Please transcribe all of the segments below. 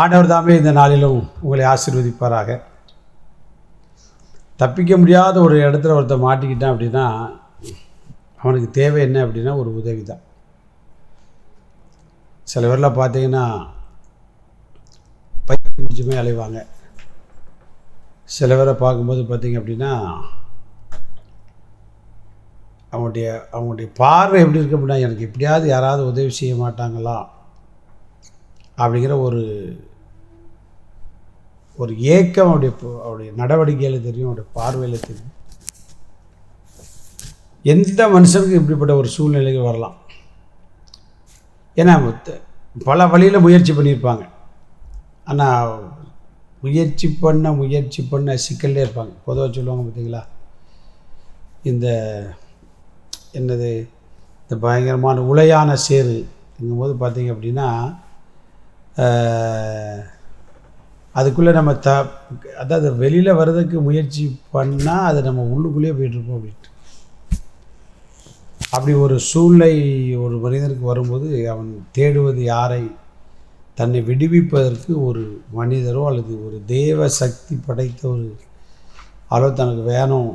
ஆண்டவர் தாமே இந்த நாளிலும் உங்களை ஆசீர்வதிப்பாராக. தப்பிக்க முடியாத ஒரு இடத்துல ஒருத்தர் மாட்டிக்கிட்டான் அப்படின்னா அவனுக்கு தேவை என்ன அப்படின்னா ஒரு உதவி தான். சில பேர்லாம் பார்த்தீங்கன்னா பைத்தியம் பிடிச்சுமே அலைவாங்க. சில பேரை பார்க்கும்போது பார்த்திங்க அப்படின்னா அவங்களுடைய பார்வை எப்படி இருக்கு அப்படின்னா எனக்கு எப்படியாவது யாராவது உதவி செய்ய மாட்டாங்களா அப்படிங்கிற ஒரு ஏக்கம் அவருடைய நடவடிக்கையில் தெரியும், அவருடைய பார்வையில் தெரியும். எந்த மனுஷனுக்கும் இப்படிப்பட்ட ஒரு சூழ்நிலைகள் வரலாம். ஏன்னா பல வழியில் முயற்சி பண்ணியிருப்பாங்க. ஆனால் முயற்சி பண்ண சிக்கல்லே இருப்பாங்க. பொதுவாக சொல்லுவாங்க பார்த்தீங்களா, இந்த பயங்கரமான உளையான சேரு இருக்கும்போது பார்த்தீங்க அப்படின்னா அதுக்குள்ளே நம்ம அதாவது வெளியில் வர்றதுக்கு முயற்சி பண்ணால் அது நம்ம உள்ளுக்குள்ளேயே போயிட்டுருப்போம் அப்படின்ட்டு. அப்படி ஒரு சூழ்நிலை ஒரு மனிதனுக்கு வரும்போது அவன் தேடுவது யாரை? தன்னை விடுவிப்பதற்கு ஒரு மனிதரோ அல்லது ஒரு தேவ சக்தி படைத்த ஒரு ஆளோ தனக்கு வேணும்.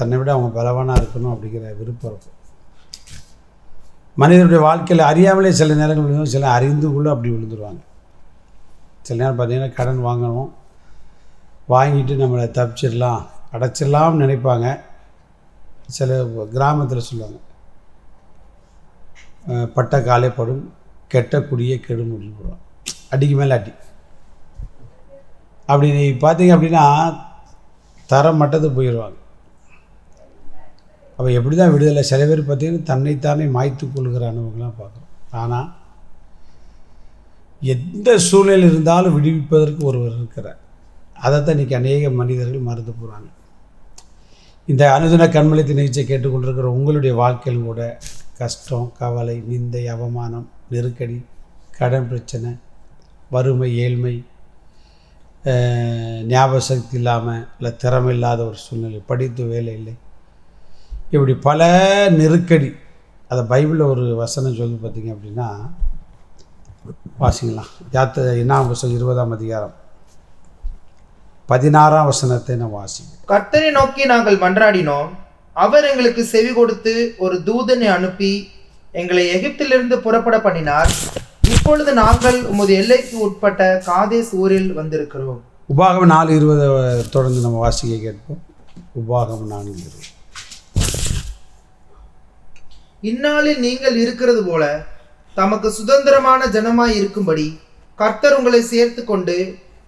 தன்னை விட அவங்க பலவானாக இருக்கணும் அப்படிங்கிற விருப்பம் இருக்கும். மனிதனுடைய வாழ்க்கையில் அறியாமலே சில நேரங்கள் சில அறிந்துக்குள்ளே அப்படி விழுந்துருவாங்க. சில நேரம் பார்த்திங்கன்னா கடன் வாங்கணும், வாங்கிட்டு நம்மளை தப்பிச்சிடலாம் அடைச்சிடலாம்னு நினைப்பாங்க. சில கிராமத்தில் சொல்லுவாங்க, பட்ட காலே படும் கெட்ட குடியே கெடும் அப்படின்னு போடுவாங்க. அடிக்கு மேலே அடி. அப்படி பார்த்தீங்க அப்படின்னா தரம் மட்டத்துக்கு போயிடுவாங்க. அப்போ எப்படி தான் விடுதலை? சில பேர் பார்த்திங்கன்னா தன்னைத்தானே மாய்த்து கொள்கிற அனுபவங்கள்லாம் பார்க்குறோம். ஆனால் எந்த சூழ்நிலை இருந்தாலும் விடுவிப்பதற்கு ஒருவர் இருக்கிறார். அதைத்தான் இன்றைக்கி அநேக மனிதர்கள் மறந்து போகிறாங்க. இந்த அனுதின கண்மலைத்து நிகழ்ச்சியை கேட்டுக்கொண்டிருக்கிற உங்களுடைய வாழ்க்கையிலும் கூட கஷ்டம், கவலை, நிந்தை, அவமானம், நெருக்கடி, கடன் பிரச்சனை, வறுமை, ஏழ்மை, ஞாபக சக்தி இல்லாமல் இல்லை திறமை இல்லாத ஒரு சூழ்நிலை, படித்து வேலை இல்லை, இப்படி பல நெருக்கடி. அதை பைபிளில் ஒரு வசனம் சொல்லி பார்த்தீங்க அப்படின்னா வாசிக்கலாம். என்னாம் புத்தகம் 20ஆம் அதிகாரம் 16ஆம் வசனத்தை நான் வாசிக்கிறேன். கர்த்தரை நோக்கி நாங்கள் மன்றாடினோம், அவர் எங்களுக்கு செவி கொடுத்து ஒரு தூதனை அனுப்பி எங்களை எகிப்திலிருந்து புறப்பட பண்ணினார். இப்பொழுது நாங்கள் உமது எல்லைக்கு உட்பட்ட காதேஸ் ஊரில் வந்திருக்கிறோம். உபாகமம் 4:20 தொடர்ந்து நம்ம வாசிக்க கேட்போம். உபாகமம் 4:20. இந்நாளில் நீங்கள் இருக்கிறது போல தமக்கு சுதந்திரமான ஜனமாய் இருக்கும்படி கர்த்தர் உங்களை சேர்த்து கொண்டு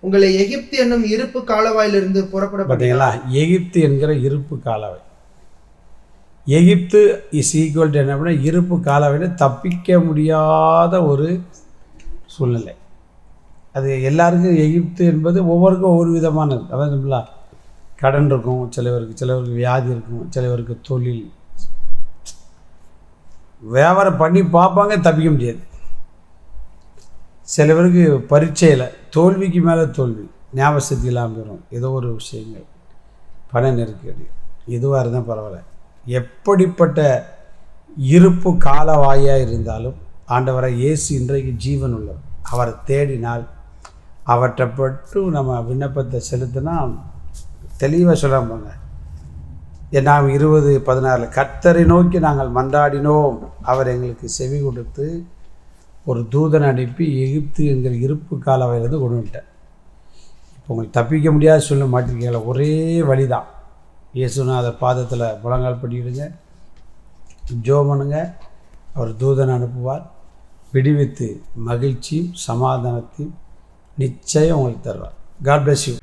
உங்களை எகிப்து என்னும் இருப்பு காலவாயிலிருந்து புறப்பட. பார்த்தீங்களா, எகிப்து என்கிற இருப்பு காலவாய். எகிப்து இஸ் ஈக்குவல் டு என்ன அப்படின்னா இருப்பு காலவாயில் தப்பிக்க முடியாத ஒரு சூழ்நிலை. அது எல்லாருக்கும் எகிப்து என்பது ஒவ்வொருக்கும் ஒவ்வொரு விதமானது. அதான் நம்மளா கடன் இருக்கும், சிலவருக்கு வியாதி இருக்கும், சிலவருக்கு தொழில் வியாபாரம் பண்ணி பார்ப்பாங்க, தப்பிக்க முடியாது. சில பேருக்கு பரீட்சையில் தோல்விக்கு மேலே தோல்வி, ஞாபக சக்தி இல்லாமல் போயிடும். ஏதோ ஒரு விஷயங்கள், பண நெருக்கடி, எதுவாக இருந்தால் பரவாயில்ல. எப்படிப்பட்ட இருப்பு காலவாயாக இருந்தாலும் ஆண்டவரை இயேசு இன்றைக்கு ஜீவன் உள்ளவர். அவரை தேடினால் அவற்றை பட்டு நம்ம விண்ணப்பத்தை செலுத்தினா தெளிவாக சொல்லாமாங்க. நாம் 20:16 கர்த்தரை நோக்கி நாங்கள் மன்றாடினோம், அவர் எங்களுக்கு செவி கொடுத்து ஒரு தூதனை அனுப்பி எகிப்து என்கிற இருப்பு காலவாயிலிருந்து கொண்டு வந்துட்டேன். இப்போ உங்களுக்கு தப்பிக்க முடியாது சொல்ல மாட்டிருக்கீங்களா? ஒரே வழி தான். இயேசுநாத பாதத்தில் முழங்கால் படிவிடுங்க, ஜெபம் பண்ணுங்க, அவர் தூதனை அனுப்புவார். விடுவித்து மகிழ்ச்சியும் சமாதானத்தையும் நிச்சயம் உங்களுக்கு தருவார். God bless you.